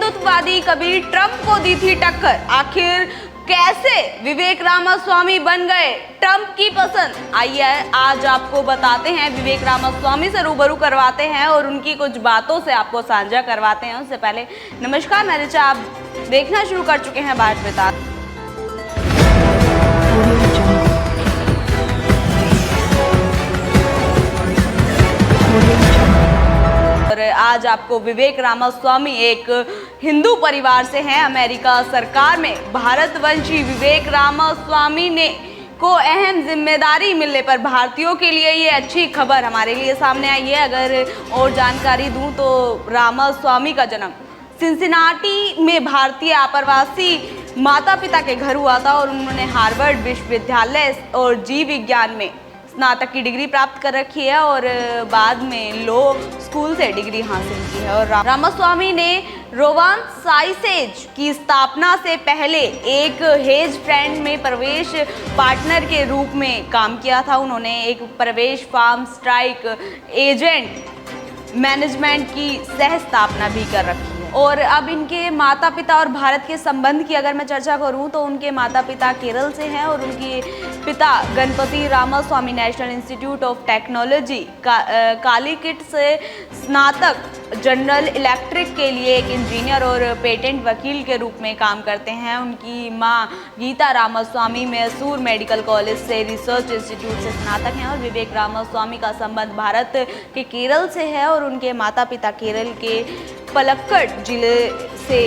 हिंदुत्ववादी कभी ट्रंप को दी थी टक्कर, आखिर कैसे विवेक रामास्वामी बन गए ट्रंप की पसंद। आइए आज आपको बताते हैं, विवेक रामास्वामी से रूबरू करवाते हैं और उनकी कुछ बातों से आपको साझा करवाते हैं। उससे पहले नमस्कार, मैं ऋचा, आप देखना शुरू कर चुके हैं भारत वृतांत। और आज आपको विवेक रामास्वामी एक हिंदू परिवार से हैं। अमेरिका सरकार में भारतवंशी विवेक रामास्वामी ने को अहम जिम्मेदारी मिलने पर भारतीयों के लिए ये अच्छी खबर हमारे लिए सामने आई है। अगर और जानकारी दूं तो रामास्वामी का जन्म सिंसिनाटी में भारतीय आप्रवासी माता पिता के घर हुआ था और उन्होंने हार्वर्ड विश्वविद्यालय और जीव विज्ञान में स्नातक की डिग्री प्राप्त कर रखी है और बाद में लॉ स्कूल से डिग्री हासिल की है। और रामास्वामी ने रोवान साइसेज की स्थापना से पहले एक हेज फंड में प्रवेश पार्टनर के रूप में काम किया था। उन्होंने एक प्रवेश फार्म स्ट्राइक एजेंट मैनेजमेंट की सह स्थापना भी कर रखी है। और अब इनके माता पिता और भारत के संबंध की अगर मैं चर्चा करूं तो उनके माता पिता केरल से हैं और उनके पिता Ganapati Ramaswamy National Institute of Technology Calicut से स्नातक जनरल इलेक्ट्रिक के लिए एक इंजीनियर और पेटेंट वकील के रूप में काम करते हैं। उनकी मां गीता रामास्वामी मैसूर मेडिकल कॉलेज से रिसर्च इंस्टीट्यूट से स्नातक हैं और विवेक रामास्वामी का संबंध भारत के केरल से है और उनके माता पिता केरल के पलक्कड जिले से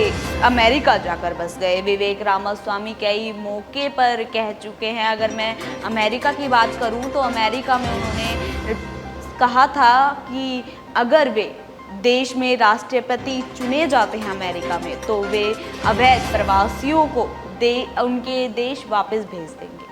अमेरिका जाकर बस गए। विवेक रामास्वामी कई मौके पर कह चुके हैं। अगर मैं अमेरिका की बात करूं तो अमेरिका में उन्होंने कहा था कि अगर वे देश में राष्ट्रपति चुने जाते हैं अमेरिका में तो वे अवैध प्रवासियों को उनके देश वापस भेज देंगे।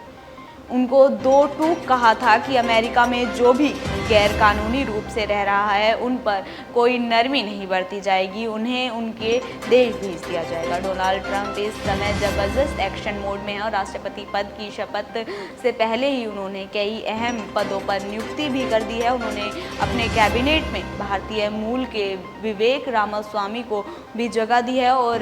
उनको दो टूक कहा था कि अमेरिका में जो भी गैर कानूनी रूप से रह रहा है उन पर कोई नरमी नहीं बरती जाएगी, उन्हें उनके देश भेज दिया जाएगा। डोनाल्ड ट्रंप इस समय जबरदस्त एक्शन मोड में है और राष्ट्रपति पद की शपथ से पहले ही उन्होंने कई अहम पदों पर नियुक्ति भी कर दी है। उन्होंने अपने कैबिनेट में भारतीय मूल के विवेक रामास्वामी को भी जगह दी है और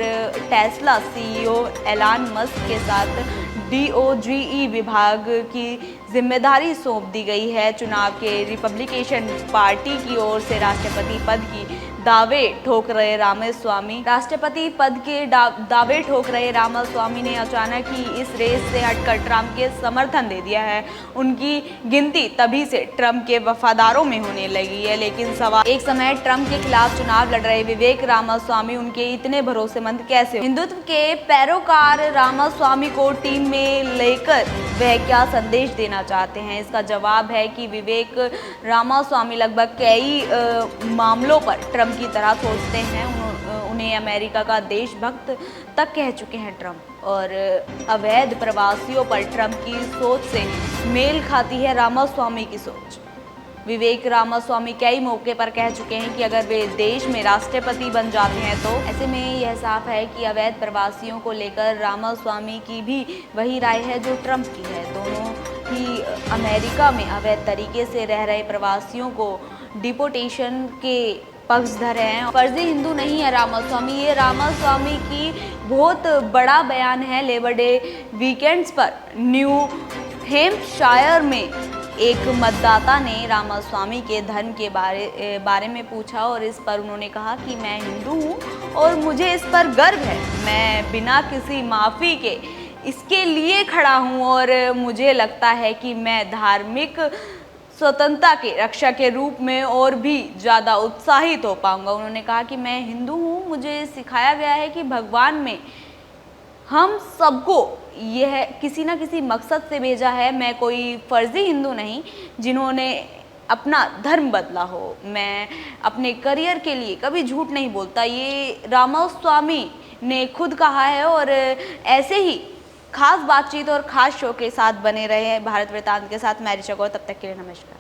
टेस्ला सीईओ एलन मस्क के साथ DOGE विभाग की जिम्मेदारी सौंप दी गई है। चुनाव के रिपब्लिकन पार्टी की ओर से राष्ट्रपति पद की दावे ठोक रहे रामास्वामी ने अचानक ही इस रेस से हटकर ट्रंप के समर्थन दे दिया है। उनकी गिनती तभी से ट्रंप के वफादारों में होने लगी है। लेकिन सवाल, एक समय ट्रंप के खिलाफ चुनाव लड़ रहे विवेक रामास्वामी उनके इतने भरोसेमंद कैसे? हिंदुत्व के पैरोकार रामास्वामी को टीम में लेकर वह क्या संदेश देना चाहते हैं? इसका जवाब है कि विवेक रामास्वामी लगभग कई मामलों पर ट्रंप की तरह सोचते हैं। उन्हें अमेरिका का देशभक्त तक कह चुके हैं ट्रंप और अवैध प्रवासियों पर ट्रंप की सोच से मेल खाती है रामास्वामी की सोच। विवेक रामास्वामी कई मौके पर कह चुके हैं कि अगर वे देश में राष्ट्रपति बन जाते हैं तो ऐसे में यह साफ है कि अवैध प्रवासियों को लेकर रामास्वामी की भी वही राय है जो ट्रंप की है। दोनों ही अमेरिका में अवैध तरीके से रह रहे प्रवासियों को डिपोटेशन के पक्षधर हैं। फर्जी हिंदू नहीं है रामास्वामी, ये रामास्वामी की बहुत बड़ा बयान है। लेबर डे वीकेंड्स पर न्यू हेम्पशायर में एक मतदाता ने रामास्वामी के धर्म के बारे में पूछा और इस पर उन्होंने कहा कि मैं हिंदू हूँ और मुझे इस पर गर्व है। मैं बिना किसी माफ़ी के इसके लिए खड़ा हूँ और मुझे लगता है कि मैं धार्मिक स्वतंत्रता के रक्षा के रूप में और भी ज़्यादा उत्साहित हो पाऊँगा। उन्होंने कहा कि मैं हिंदू हूँ, मुझे सिखाया गया है कि भगवान में हम सबको यह किसी न किसी मकसद से भेजा है। मैं कोई फर्जी हिंदू नहीं जिन्होंने अपना धर्म बदला हो। मैं अपने करियर के लिए कभी झूठ नहीं बोलता, ये रामास्वामी ने खुद कहा है। और ऐसे ही खास बातचीत और खास शो के साथ बने रहे हैं भारत वृतांत के साथ। मैं ऋचा, तब तक के लिए नमस्कार।